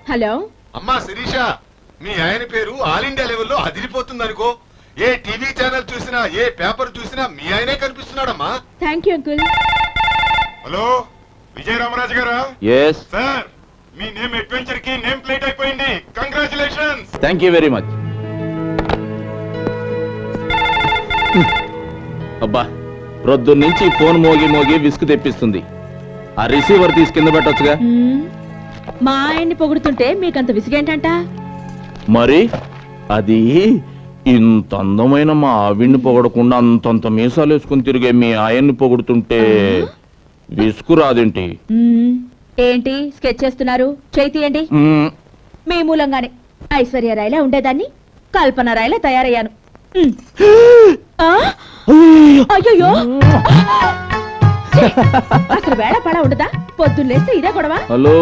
Hello అమ్మా శిరీష, మీ ఆయన పేరు ఆల్ ఇండియా లెవెల్లో అదిరిపోతుంది అనుకో. ఏ టీవీ ఛానల్ చూసినా, ఏ పేపర్ చూసినా మీ ఆయనే కనిపిస్తున్నాడమ్మా. Thank you uncle. Hello, Vijaya Ramaraju గారా? ఎస్ సార్, మీ నేమ్ అడ్వెంచర్ కి నేమ్ ప్లేట్ అయిపోయింది. Congratulations. Thank you very much. అబ్బా, ప్రొద్దున్నుంచి ఫోన్ మోగి మోగి విసుగు తెప్పిస్తుంది. ఆ రిసీవర్ తీసి కింద పెట్టొచ్చుగా. మా ఆయన్ని పొగుడుతుంటే మీకంత విసిగేంటంట? మరి అది ఇంత అందమైన మా ఆవిడ్ని పొగడకుండా అంతంత మీసాలు వేసుకుని తిరిగే మీ ఆయన్ని పొగుడుతుంటే విసుగు రాదేంటి? ఏంటి స్కెచ్ చేస్తున్నారు? చేయి తీయండి. మీ మూలంగానే ఐశ్వర్య రాయలా ఉండేదాన్ని కల్పన రాయలా తయారయ్యాను. అయ్యో, అసలు వేళ పడా ఉండదా? పొద్దున్న లేస్తే ఇదే గొడవ. హలో,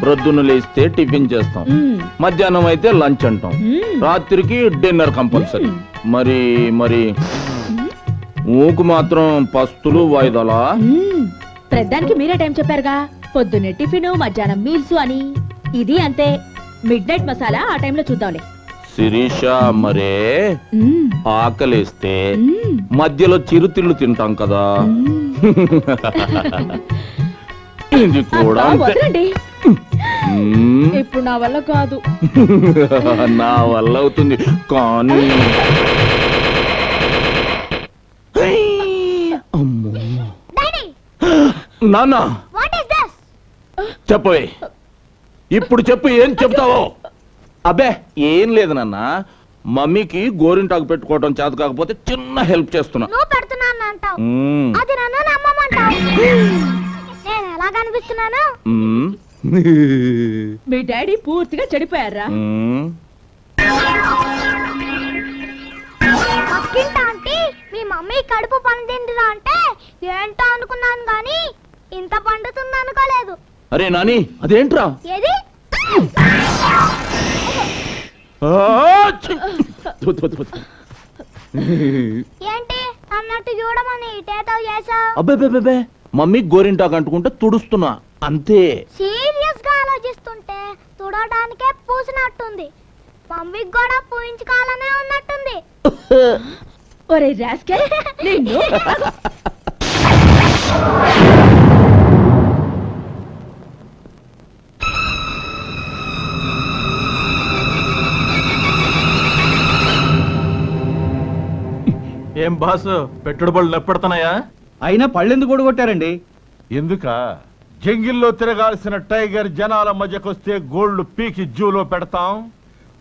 ప్రొద్దున లేస్తే టిఫిన్ చేస్తాం, మధ్యాహ్నం అయితే లంచ్ అంటాం, రాత్రికి డిన్నర్ కంపల్సరీ. మరి మరి ఊకు మాత్రం పస్తులు వాయిదాలా? ప్రద్దానికి మీరే టైం చెప్పారుగా, పొద్దున్నే టిఫిన్, మధ్యాహ్నం మీల్స్ అని. ఇది అంతే, మిడ్ నైట్ మసాలా ఆ టైంలో చూద్దాంలే. శిరీష, మరే ఆకలేస్తే మధ్యలో చిరుతిళ్ళు తింటాం కదా, ఇది కూడా వదలండి. ఇప్పుడు నా వల్ల కాదు. నా వల్ల అవుతుంది కానీ నాన్న చెప్పవే, ఇప్పుడు చెప్పు, ఏం చెప్తావో? అబ్బే ఏం లేదు నాన్న, మమ్మీకి గోరింటాకు పెట్టుకోవడం చేత కాకపోతే చిన్న హెల్ప్ చేస్తున్నా. మీ డాడీ పూర్తిగా చెడిపోయారా? మీ మమ్మీ కడుపు పండిందిరా అంటే ఏంటో అనుకున్నాను గాని ఇంత పండుతుంది అనుకోలేదు. అరే నాని, అదేంట్రా? ఏది? ఏంటి అన్నట్టు చూడమని ఇటేతో చేసా? అబ్బే, మమ్మీ గోరింటాకు అంటుకుంటే తుడుస్తున్నా అంతే. సీరియస్ గా ఆలోచిస్తుంటే తుడడానికే పూసినట్టుంది. మమ్మీకి కూడా పూయించుకోవాలనే ఉన్నట్టుంది. ఒరే రాస్కెల్, నిన్ను ఏం బాసు, పెట్టుబడులు నెప్పడుతున్నాయా? అయినా పళ్ళెందుకు కొడగొట్టారండి? ఎందుక? జంగిల్లో తిరగాల్సిన టైగర్ జనాల మధ్యకొస్తే గోళ్లు పీకి జూలో పెడతాం.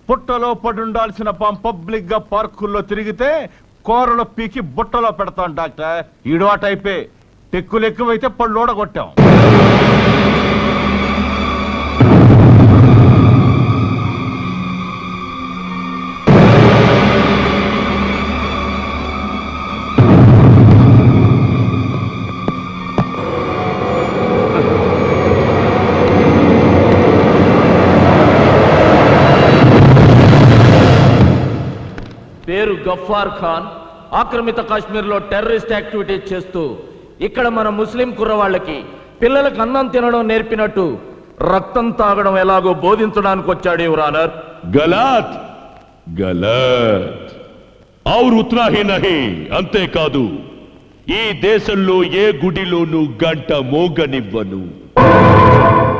పుట్టలో పడుండాల్సిన పబ్లిక్ గా పార్కుల్లో తిరిగితే కూరలో పీకి బుట్టలో పెడతాం. డాక్టర్, ఈడు ఆ టైపే. టెక్కులు ఎక్కువైతే పళ్ళు ఓడగొట్టాం. పేరు గఫార్ ఖాన్. ఆక్రమిత కాశ్మీర్ లో టెర్రరిస్ట్ యాక్టివిటీస్ చేస్తూ ఇక్కడ మన ముస్లిం కుర్రవాళ్ళకి పిల్లలకు అన్నం తినడం నేర్పినట్టు రక్తం తాగడం ఎలాగో బోధించడానికి వచ్చాడు యువర్ ఆనర్. గలత్ గలత్ ఔర్ ఉత్నా హీ నహీ. అంతేకాదు, ఈ దేశంలో ఏ గుడిలోనూ గంట మోగనివ్వను,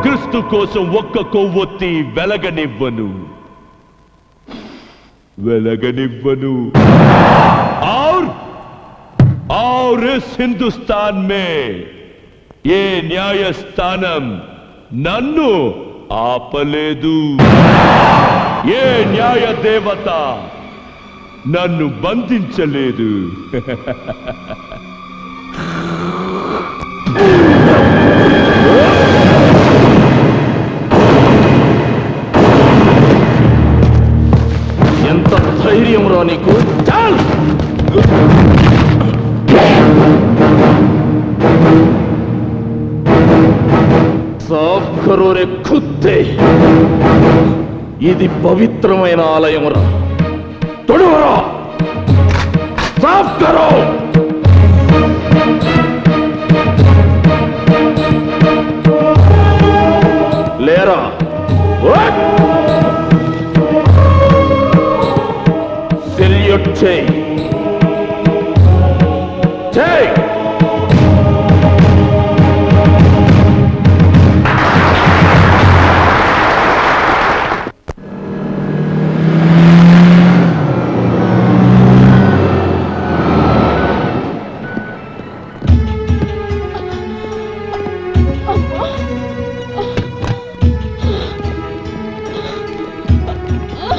క్రీస్తు కోసం ఒక్క కొవ్వొత్తి వెలగనివ్వను. और इस हिंदुस्तान में ये न्यायस्थानम नन्नु ఆపలేదు. ఏ న్యాయ దేవత నన్ను బంధించలేదు. ఎంత ధైర్యం రా నీకు? చాల్! సాఫ్ కరో రే కుత్తే. ఇది పవిత్రమైన ఆలయం రా. తొడవరా, సాఫ్ కరో. లేరా, ఓ చేయి. చేయి.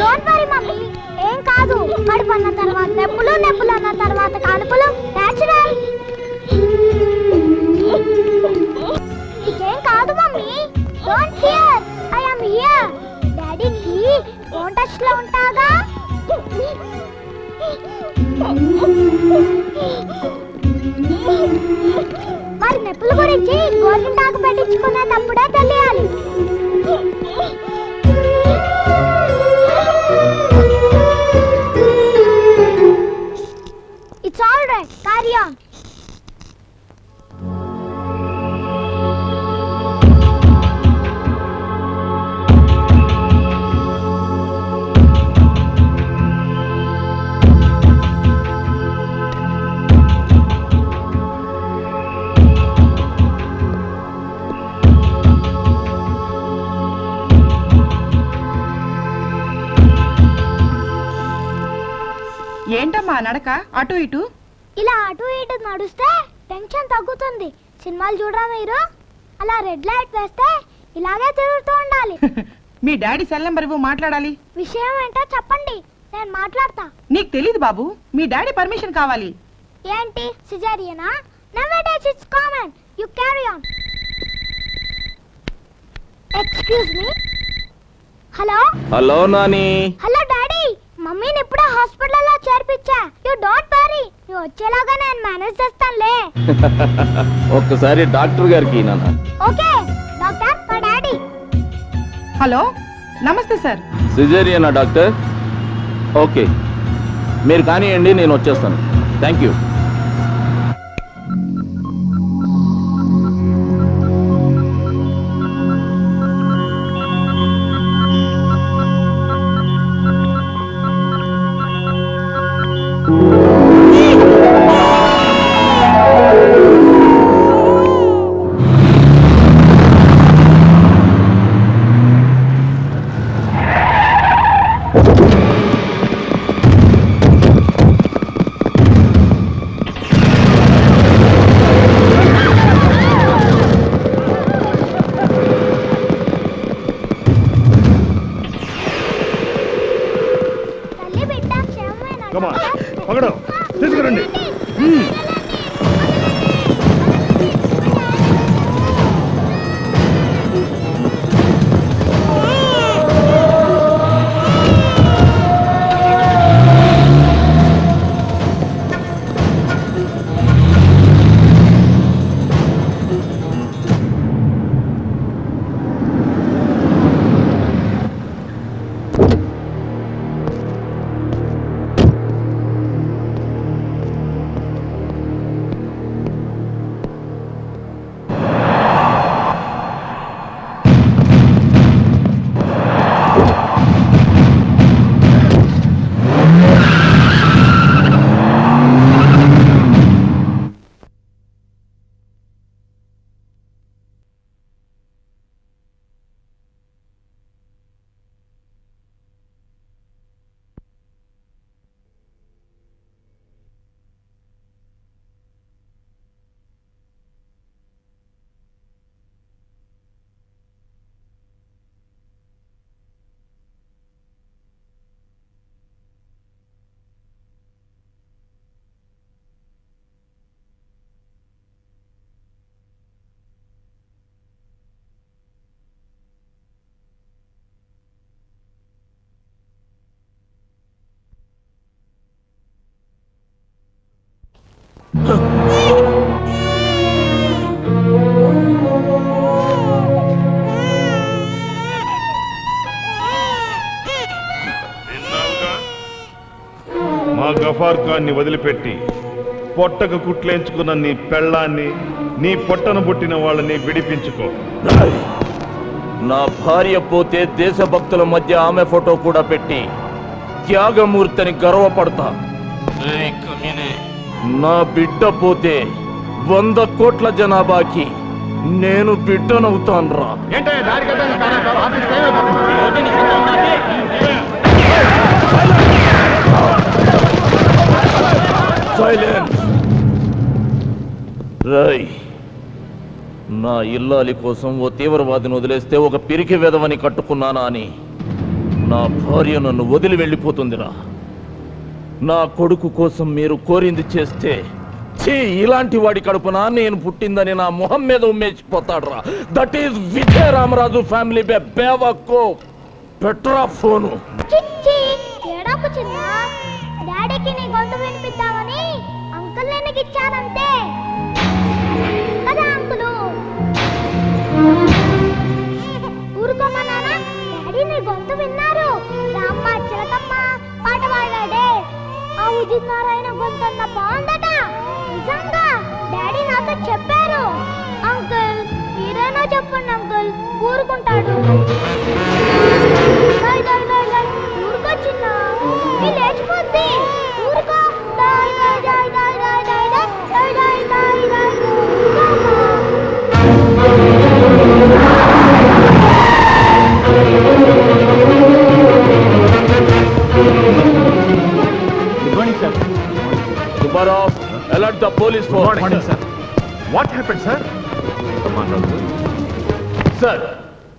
డోంట్ వరీ మమ్మీ, ఏం కాదు. కడుపు అన్న తర్వాత నొప్పులు, నొప్పులు అన్న తర్వాత కానుపులు, నేచురల్. నీకేం కాదు mummy, don't fear, I am here. డాడీకి ఫోన్ టచ్ లో ఉంటాగా. మరి నొప్పుల గురించి గోరింటాకు పెట్టించుకునేటప్పుడే తెలియాలి. It's all right. Carry on. ఏంటమ్మా నడక అటు ఇటు? ఇలా అటు ఇటు నడుస్తే టెన్షన్ తగ్గుతుంది. సినిమాలు చూడరా మీరు? అలా రెడ్ లైట్ వేస్తే ఇలాగే తిరుగుతూ ఉండాలి. మీ డాడీ సెల్ నెంబర్ ఇవ్వు, మాట్లాడాలి. విషయం ఏంటో చెప్పండి, నేను మాట్లాడతా. నీకు తెలీదు బాబు, మీ డాడీ పర్మిషన్ కావాలి. ఏంటి సిజేరియనా? Nowadays it's common. You carry on. Excuse me. Hello hello Nani. Hello daddy, మమ్మీని ఇప్పుడే హాస్పిటల్లో చేర్పించా. యు డోంట్ వరీ, నువ్వు వచ్చేలాగా నేను మేనేజ్ చేస్తానులే. ఒక్కసారి డాక్టర్ గారికి నాన్న. ఓకే డాక్టర్, మా డాడీ. హలో, నమస్తే సార్. సిజేరియనా డాక్టర్? ఓకే, మీరు కానివ్వండి, నేను వచ్చేస్తాను. Thank you. తల్లి బిడ్డ క్షేమమేనా? Come on, పగడు, తీసుకురండి. మా గఫార్ ఖాన్ని వదిలిపెట్టి పొట్టకు కుట్లేంచుకున్న నీ పెళ్ళాన్ని, నీ పొట్టను పుట్టిన వాళ్ళని విడిపించుకో. నా భార్య పోతే దేశభక్తుల మధ్య ఆమె ఫోటో కూడా పెట్టి త్యాగమూర్తిని గర్వపడతా. నా బిడ్డ పోతే 100 కోట్ల జనాభాకి నేను బిడ్డనవుతాన్రా. సైలెన్స్. రై, నా ఇల్లాలి కోసం ఓ తీవ్రవాదిని వదిలేస్తే ఒక పిరికి వెధవని కట్టుకున్నానా అని నా భార్య నన్ను వదిలి వెళ్ళిపోతుందిరా. నా కొడుకు కోసం మీరు కోరింది చేస్తే ఛీ, ఇలాంటి వాడి కడుపున నేను పుట్టిందని నా మొహం మీద ఉమ్మేసిపోతాడురా. That is Vijaya Ramaraju family బేవకో. పెట్రా ఫోను. చిచ్చి ఏడాకు చిన్న డాడీకి నీ గొంతు వినిపిద్దామని అంకుల్ నేను ఇచ్చానంతే కదా అంకులు. ఊరుకోమన్నానా? డాడీ నీ గొంతు విన్నారు. రామ్మ చిలకమ్మ పాట పాడాడే ఆ ఉదిత్ నారాయణ గొంతు అన్న బాగుందట. నిజంగా డాడీ నాతో చెప్పారు. అంకుల్ మీరేనా చెప్పండి అంకుల్, ఊరుకుంటాడు. ఊరుకో చిన్న, మీ లేచిపోద్ది. ఊరుకో. Subbarao, alert the police force. What happened sir? Sir,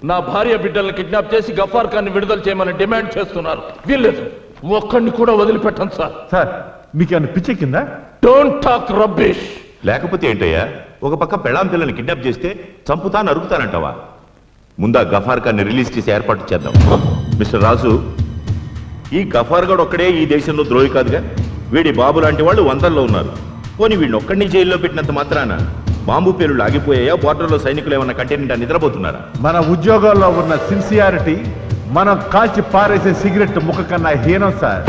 నా భార్య బిడ్డలను కిడ్నాప్ చేసి గఫార్ ఖాన్ విడుదల చేయమని డిమాండ్ చేస్తున్నారు. వీల్లేదు, ఒక్కడిని కూడా వదిలిపెట్టండి సార్. సార్ మీకేమైనా పిచ్చే కింద? Don't talk rubbish. లేకపోతే ఏంటయ్యా, ఒక పక్క పెళ్ళాం పిల్లని కిడ్నాప్ చేస్తే చంపుతా నరుకుతానంటావా? ముందా గఫార్ ఖాన్ని రిలీజ్ చేసి ఏర్పాటు చేద్దాం. మిస్టర్ రాజు, ఈ గఫార్ గడ్ ఒక్కడే ఈ దేశంలో ద్రోహి కాదుగా. వీడి బాబు లాంటి వాళ్ళు 100లో ఉన్నారు. పోనీ వీడిని ఒక్కడిని జైల్లో పెట్టినంత మాత్రాన బాంబు పేలుళ్ళు ఆగిపోయాయా? బార్డర్లో సైనికులు ఏమన్నా కంటైనెంట్ నిద్రపోతున్నారా? మన ఉద్యోగాల్లో ఉన్న సిన్సియారిటీ మనం కాల్చి పారేసే సిగరెట్ ముక్క కన్నా హీనం sir.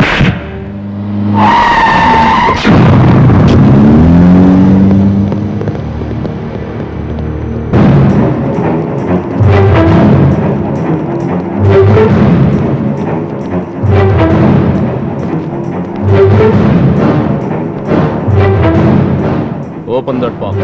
Open that box.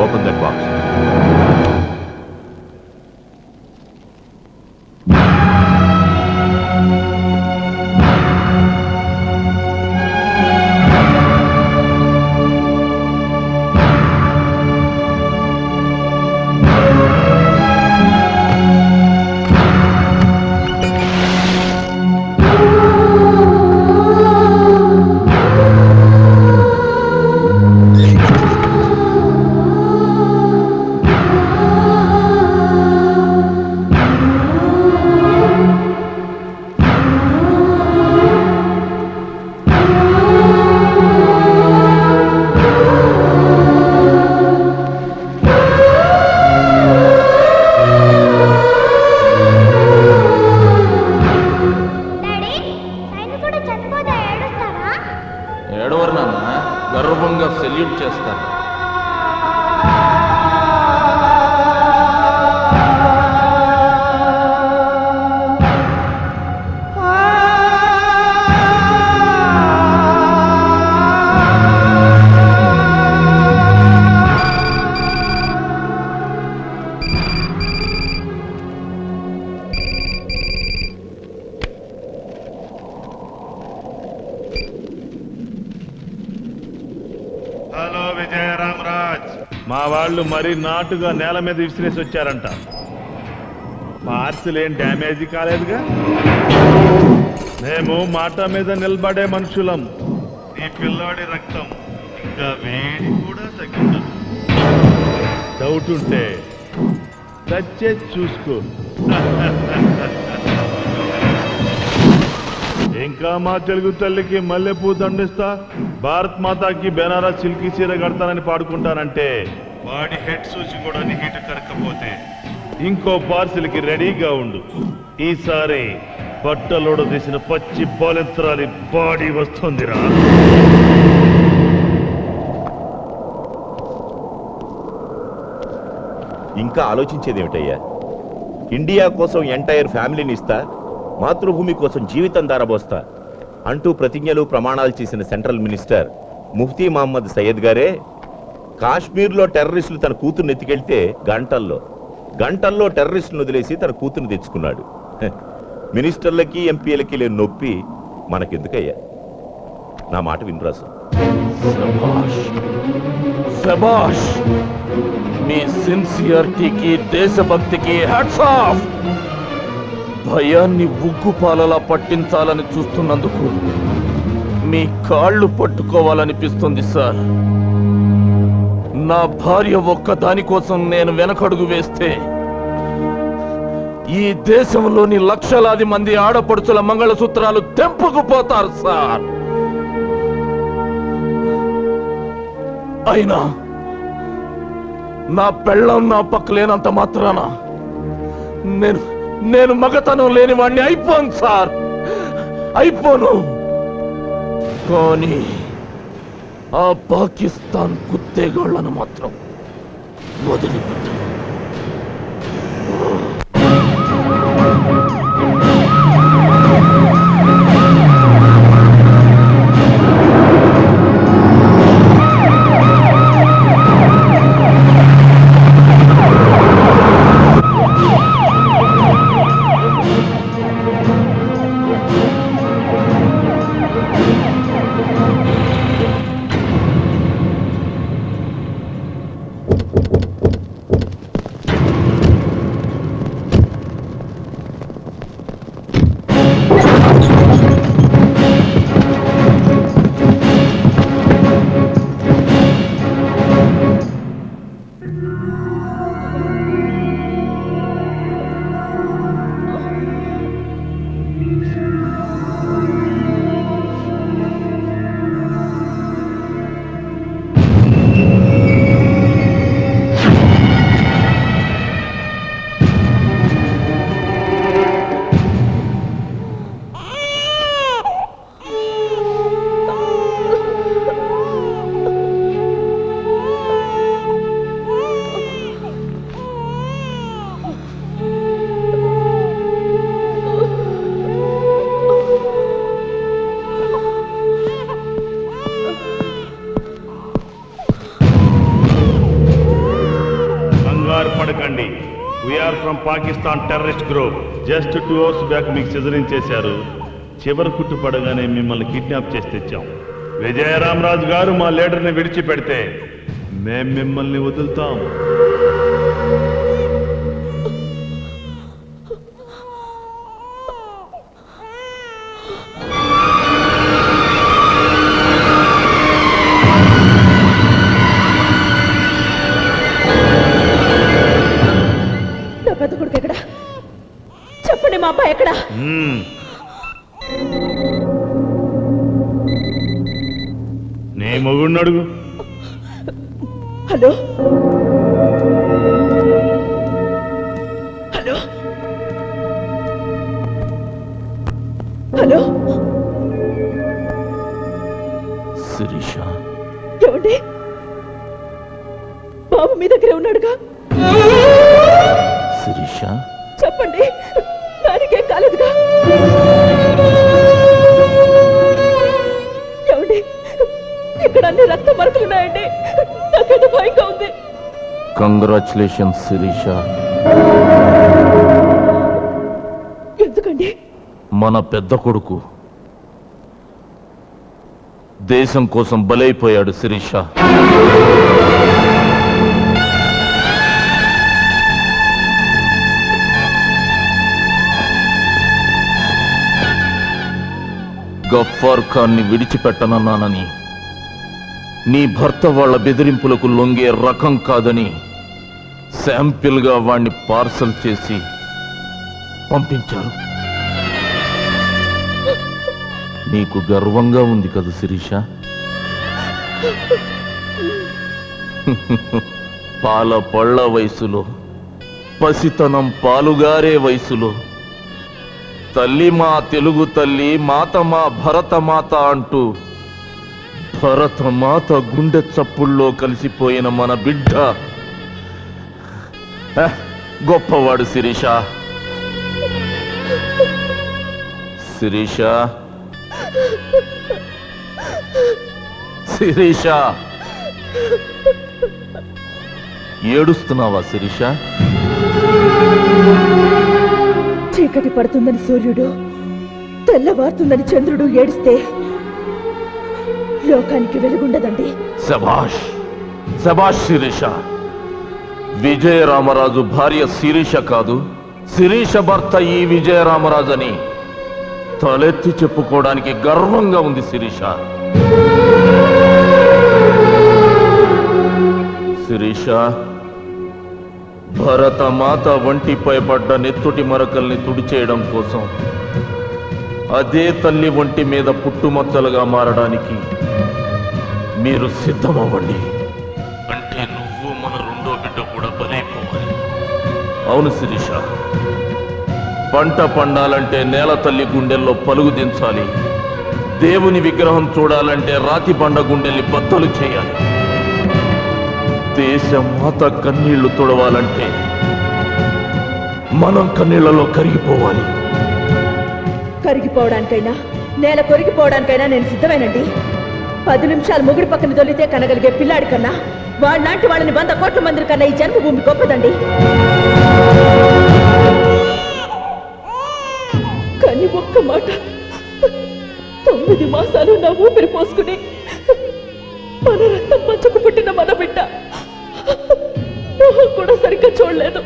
Open that box. ఏడవరు నాన్న, గర్వంగా సెల్యూట్ చేస్తారు. హలో విజయ రామరాజ్, మా వాళ్ళు మరీ నాటుగా నేల మీద విసిరేసి వచ్చారంట. పార్సిల్ ఏం డ్యామేజ్ కాలేదుగా? మేము మాట మీద నిలబడే మనుషులం. నీ పిల్లాడి రక్తం ఇంకా వేడి కూడా తగ్గించదు. డౌట్ ఉంటే టచ్ చేసి చూసుకో. ఇంకా మా తెలుగు తల్లికి మల్లెపూ దండిస్తా, భారత్ మాతాకి బెనారస్ సిల్కీ చీర కడతానని పాడుకుంటానంటే వాడి హెడ్ సూచి కూడా హీట్ కరకపోతే ఇంకో పార్సిల్కి రెడీగా ఉండు. ఈసారి బట్టలోడు తీసిన పచ్చి బాలెత్రాలి బాడీ వస్తుందిరా. ఇంకా ఆలోచించేదేమిటయ్యా? ఇండియా కోసం ఎంటైర్ ఫ్యామిలీని ఇస్తా, మాతృభూమి కోసం జీవితం దారబోస్తా అంటూ ప్రతిజ్ఞలు ప్రమాణాలు చేసిన సెంట్రల్ మినిస్టర్ ముఫ్తీ మహమ్మద్ సయ్యద్ గారే కాశ్మీర్లో టెర్రరిస్టులు తన కూతుర్ని ఎత్తుకెళ్తే గంటల్లో టెర్రరిస్టులను వదిలేసి తన కూతుర్ని తెచ్చుకున్నాడు. మినిస్టర్లకి ఎంపీలకి లేని నొప్పి మనకెందుకయ్యా? నా మాట వినరాసు. శభాష్ శభాష్, మీ సిన్సియరిటీకి దేశభక్తికి హ్యాట్స్ ఆఫ్. భయాన్ని ఉగ్గుపాలలా పట్టించాలని చూస్తున్నందుకు మీ కాళ్ళు పట్టుకోవాలనిపిస్తుంది సార్. నా భార్య ఒక్క దానికోసం నేను వెనకడుగు వేస్తే ఈ దేశంలోని లక్షలాది మంది ఆడపడుచుల మంగళసూత్రాలు తెంపుకుపోతారు సార్. అయినా నా పెళ్ళం నా పక్కలేనంత మాత్రాన నేను మగతనం లేని వాడిని అయిపోను సార్, అయిపోను. కానీ ఆ పాకిస్తాన్ కుత్తేగాళ్లను మాత్రం వదిలిపెట్టాను. పడకండి. We are from Pakistan terrorist group. Just 2 hours back మీకు సిజరింగ్ చేశారు. చివరి కుట్టు పడగానే మిమ్మల్ని కిడ్నాప్ చేసి తెచ్చాం. విజయరామరాజు గారు మా లీడర్ని విడిచిపెడితే మేం మిమ్మల్ని వదులుతాం. చెప్పండి, మా అబ్బాయి ఎక్కడ? నీ మొగుడిని అడుగు. హలో హలో హలో, శిరీష, ఏమండి? బాబు మీ దగ్గరే ఉన్నాడుగా? శిరీష, చెప్పండి, దానికేం కాలేదుగా? ఏమండి, ఇక్కడ అన్ని రక్త మరకలున్నాయండి. నాకైతే భయంగా ఉంది. కంగ్రాచులేషన్స్ శిరీష. ఎందుకండి? మన పెద్ద కొడుకు దేశం కోసం బలైపోయాడు శిరీష. గఫ్ఫార్ ఖాన్ని విడిచిపెట్టనన్నానని, నీ భర్త వాళ్ళ బెదిరింపులకు లొంగే రకం కాదని శాంపిల్ గా వాణ్ణి పార్సల్ చేసి పంపించారు. నీకు గర్వంగా ఉంది కదా శిరీష? పాల పళ్ళ వయసులో పసితనం పాలుగారే వయసులో తల్లి మా తెలుగు తల్లి మాత మా భరతమాత అంటూ భరతమాత గుండె చప్పుల్లో కలిసిపోయిన మన బిడ్డ గొప్పవాడు శిరీష. శిరీష, శిరీష, ఏడుస్తున్నావా శిరీష? చీకటి పడుతుందని సూర్యుడు, తెల్లవారుతుందని చంద్రుడు ఏడిస్తే లోకానికి వెలుగుండదండి. శభాష్, శభాష్ శిరీష. విజయరామరాజు భార్య శిరీష కాదు, శిరీష భర్త ఈ విజయరామరాజు అని తలెత్తి చెప్పుకోవడానికి గర్వంగా ఉంది శిరీష. శిరీష, భరతమాత వంటిపై పడ్డ నెత్తుటి మరకల్ని తుడిచేయడం కోసం అదే తల్లి ఒంటి మీద పుట్టుమచ్చలుగా మారడానికి మీరు సిద్ధమవ్వండి. అంటే నువ్వు మన రెండో బిడ్డ కూడా బలైపోవాలి. అవును శిరీష, పంట పండాలంటే నేల తల్లి గుండెల్లో పలుగు దించాలి. దేవుని విగ్రహం చూడాలంటే రాతి బండ గుండెల్ని బద్దలు చేయాలి. దేశమాత కన్నీళ్లు తుడవాలంటే మనం కన్నీళ్లలో కరిగిపోవాలి. కరిగిపోవడానికైనా నేల కొరిగిపోవడానికైనా నేను సిద్ధమేనండి. 10 నిమిషాలు ముగుడి పక్కన దొల్లితే కనగలిగే పిల్లాడి కన్నా వాళ్ళలాంటి వాళ్ళని 100 కోట్ల మంది కన్నా ఈ జన్మభూమి గొప్పదండి. కానీ ఒక్క మాట, 9 మాసాలు నా ఊపిరి పోసుకుని మన రక్తం పంచుకు పుట్టిన మన బిడ్డ మొహం కూడా సరిగ్గా చూడలేదు.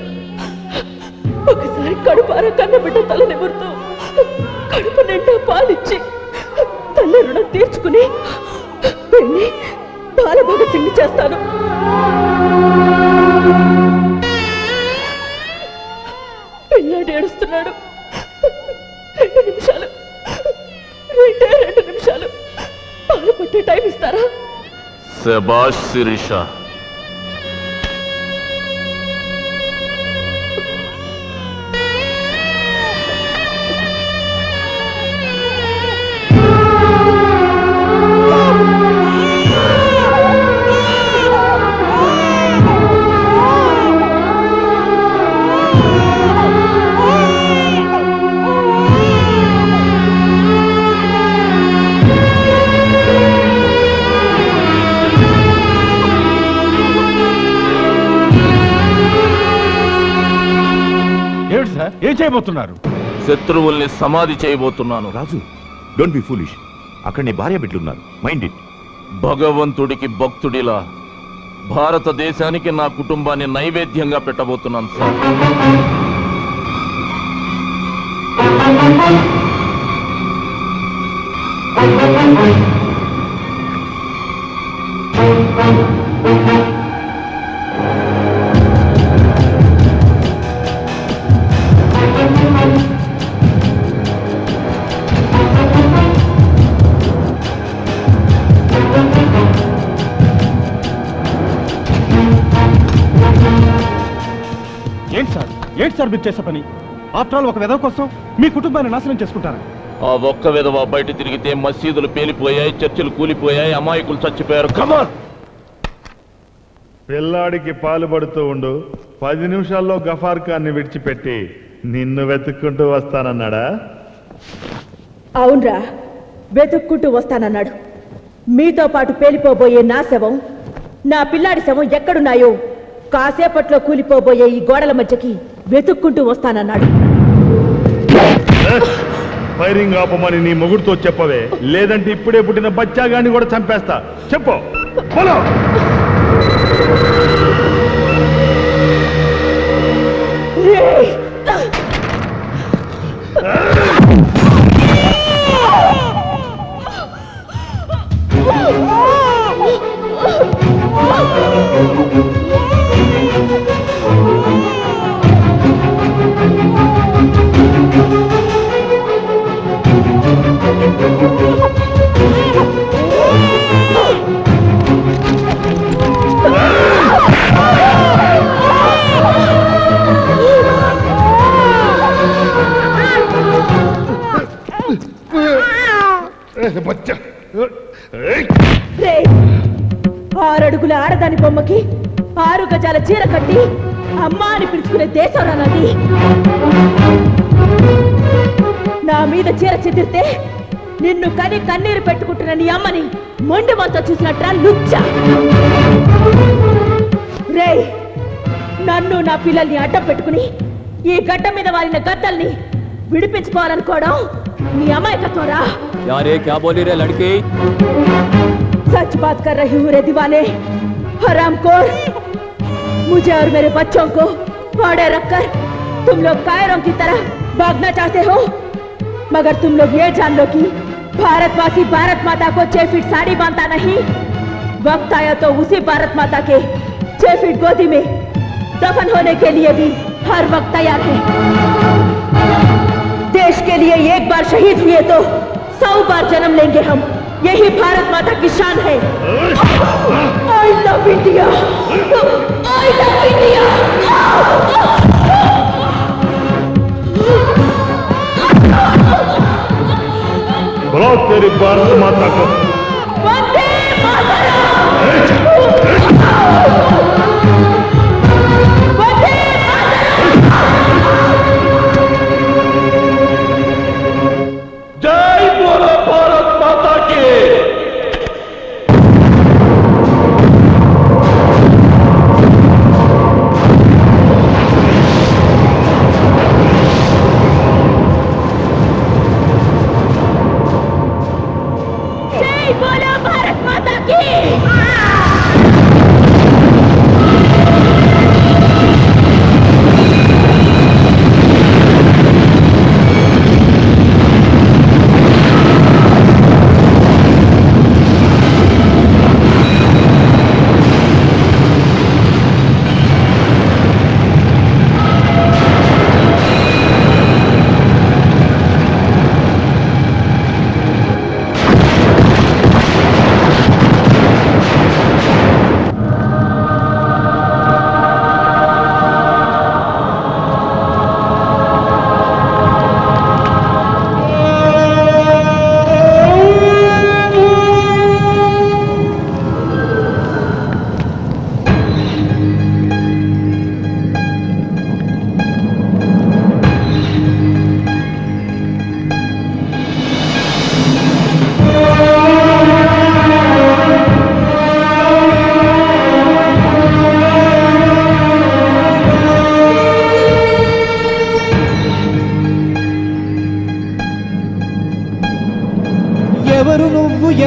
ఒకసారి కడుపార కన్న బిడ్డ తల నిమురుతూ కడుపు నిండా పాలిచ్చి తల్లి రుణం తీర్చుకుని పెళ్లి బాలభగత్ సింగ్ చేస్తాను. పిల్లాడు ఏడుస్తున్నాడు. 2 నిమిషాలు, 2 నిమిషాలు పాలు పట్టే టైం ఇస్తారా? శభాష్ శిరీష. ఏం చేయబోతున్నారు? శత్రువుల్ని సమాధి చేయబోతున్నాను. రాజు, డోంట్ బి ఫూలిష్. అక్కడ నీ భార్య బిడ్డలున్నారు, మైండ్ ఇట్. భగవంతుడికి భక్తుడిలా భారతదేశానికి నా కుటుంబాన్ని నైవేద్యంగా పెట్టబోతున్నాను సార్. ఏంటి సార్ మీరు చేసే పని? ఆఫ్టర్ ఆల్ ఒక విధవ కోసం మీ కుటుంబాన్ని నాశనం చేసుకుంటారా? ఆ ఒక్క విధవ బయట తిరిగితే మసీదులు పేలిపోయాయి, చర్చిలు కూలిపోయాయి, అమాయకులు చచ్చిపోయారు. కమాన్, పిల్లాడికి పాలు పడుతూ ఉండు. 10 నిమిషాల్లో గఫార్ ఖాన్ని విడిచిపెట్టి నిన్ను వెతుక్కుంటూ వస్తానన్నాడా? అవునరా, వెతుక్కుంటూ వస్తానన్నాడు. మీతో పాటు పేలిపోబోయే నా శవం, నా పిల్లాడి శవం ఎక్కడున్నాయో కాసేపట్లో కూలిపోబోయే ఈ గోడల మధ్యకి వెతుక్కుంటూ వస్తానన్నాడు. ఫైరింగ్ ఆపమని నీ మొగుడుతో చెప్పవే, లేదంటే ఇప్పుడే పుట్టిన బచ్చాగాన్ని కూడా చంపేస్తా. చెప్పు. 6 అడుగుల ఆడదాని బొమ్మకి 6 గజాల చీర కట్టి అమ్మా అని పిలుచుకునే దేశం రానది. నా మీద చీర చెదిరితే నిన్ను కని కన్నీరు పెట్టుకుంటున్న నీ అమ్మని మొండి మనతో చూసినట్రా లుచ్చ. రే, నన్ను నా పిల్లల్ని అడ్డం పెట్టుకుని ఈ గడ్డ మీద వారిన గద్దల్ని విడిపించుకోవాలనుకోవడం నీ అమాయకత్వరా. యారే క్యా బోలి రే లడ్కి? सच बात कर रही हूँ रे दीवाने, हरामखोर। मुझे और मेरे बच्चों को फाड़े रखकर तुम लोग कायरों की तरह भागना चाहते हो, मगर तुम लोग ये जान लो कि भारतवासी भारत माता को 6 फीट साड़ी बांधता नहीं। वक्त आया तो उसी भारत माता के 6 फीट गोदी में दफन होने के लिए भी हर वक्त तैयार है। देश के लिए एक बार शहीद हुए तो 100 बार जन्म लेंगे हम, यही भारत माता की शान है। I love India, I love India. बोलो तेरी भारत माता को। वंदे मातरम। वंदे जय बोलो भारत माता की। जय बोलो भारत माता की।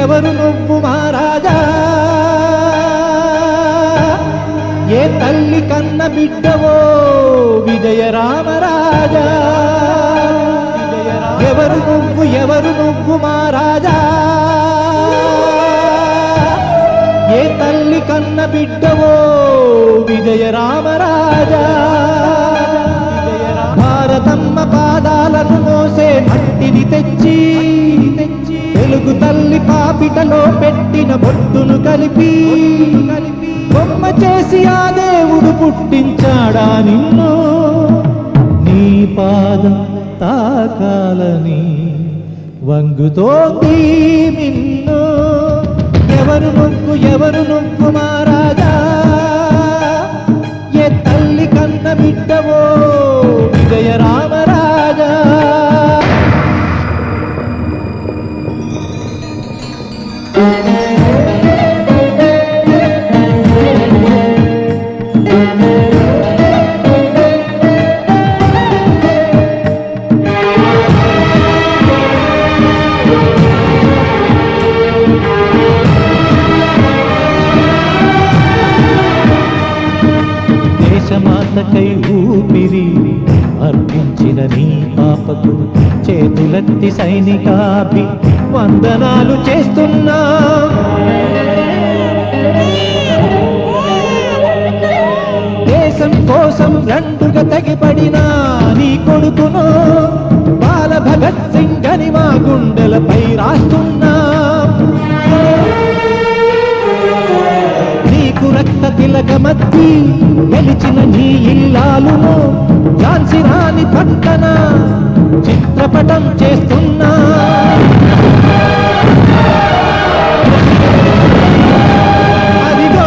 ఎవరు నువ్వు మహారాజా, ఏ తల్లి కన్న బిడ్డవో విజయ రామరాజా. ఎవరు నువ్వు మహారాజా, ఏ తల్లి కన్న బిడ్డవో విజయ రామరాజా. భారతమ్మ పాదాలను మోసే మట్టిని తెచ్చి తెలుగు తల్లి పాపిటలో పెట్టిన బొట్టును కలిపి బొమ్మ చేసి ఆ దేవుడు పుట్టించాడా నిన్ను. నీ పాదం తాకాలని వంగుతోంది నిన్ను. ఎవరు నువ్వు మహారాజా, ఏ తల్లి కన్న బిడ్డవో విజయ రామరాజా. దేశమాతకై ఊపిరి అర్పించిన నీ పాపకు చేతులెత్తి సైనికాభి వందనాలు చేస్తున్నా. దేశం కోసం రెండుగా తెగిపడిన నీ కొడుకును బాల భగత్ సింగ్ అని మా గుండెలపై రాస్తున్నా. నీకు రక్త తిలకమద్ది గెలిచిన నీ ఇల్లాలును ఝాన్సీ రాణి పట్టణ చిత్రపటం చేస్తున్నా. అదిగో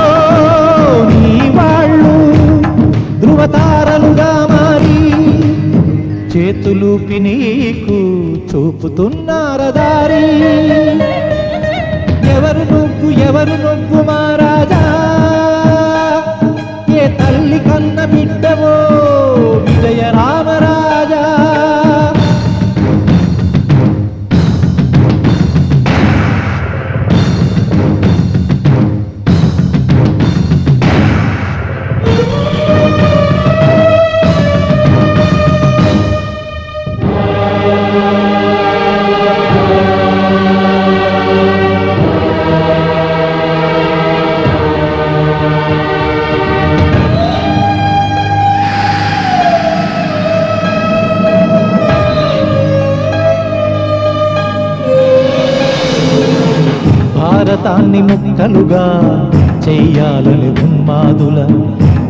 భారతాన్ని ముక్కలుగా చెయ్యాలని ఉన్మాదుల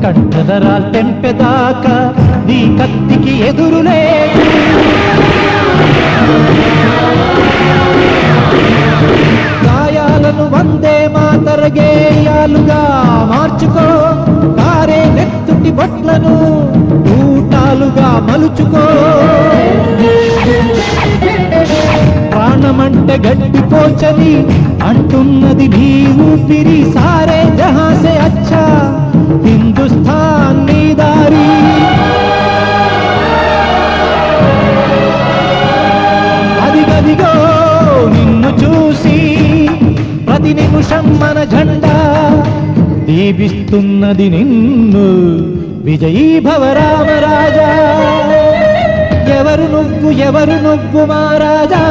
కంఠధరాల్ తెంపెదాకా నీ కత్తికి ఎదురులే గాయాలను వందే మాతర గేయాలుగా మార్చుకో కారే నెత్తుటి బొట్లను ఊటాలుగా మలుచుకో ప్రాణమంటే గడ్డిపోచని అంటున్నది నీ ఊపిరి సారే జహాసే అచ్చా హిందుస్థాన్ నీ దారి అదిగదిగో నిన్ను చూసి ప్రతి నిమిషం మన జెండా దీపిస్తున్నది నిన్ను విజయీ భవ రామరాజా ఎవరు నువ్వు మహారాజా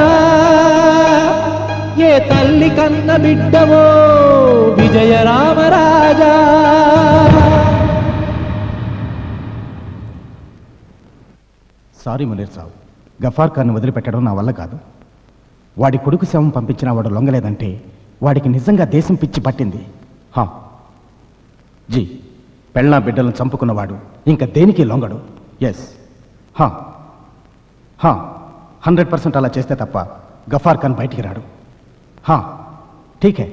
ఏ తల్లి కన్న బిడ్డవో విజయ రామరాజా సారీ మునీర్ సాబ్, గఫార్ ఖాన్ వదిలిపెట్టడం నా వల్ల కాదు. వాడి కొడుకు శవం పంపించిన వాడు లొంగలేదంటే వాడికి నిజంగా దేశం పిచ్చి పట్టింది. జీ, పెళ్ళా బిడ్డలను చంపుకున్నవాడు ఇంకా దేనికి లొంగడు. ఎస్, 100% అలా చేస్తే తప్ప గఫార్ ఖాన్ బయటికి రాడు. ఠీకే.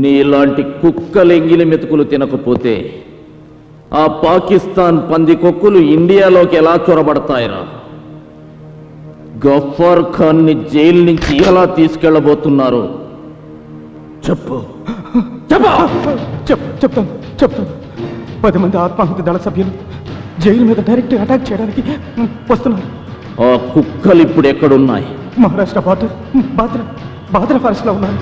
నీలాంటి కుక్కలెంగిలి మెతుకులు తినకపోతే ఆ పాకిస్తాన్ పంది కొక్కులు ఇండియాలోకి ఎలా చొరబడతాయిరా? గఫార్ ఖాన్ ని జైలు నుంచి ఎలా తీసుకెళ్లబోతున్నారు చెప్పు. చెప్తాను 10 మంది ఆత్మాహుతి దళ సభ్యులు జైలు మీద డైరెక్ట్ అటాక్ చేయడానికి వస్తున్నారు. ఆ కుక్కలు ఇప్పుడు ఎక్కడున్నాయి? మహారాష్ట్ర బార్డర్ బాద్రా ఫారెస్ట్ లో ఉన్నారు.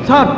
సార్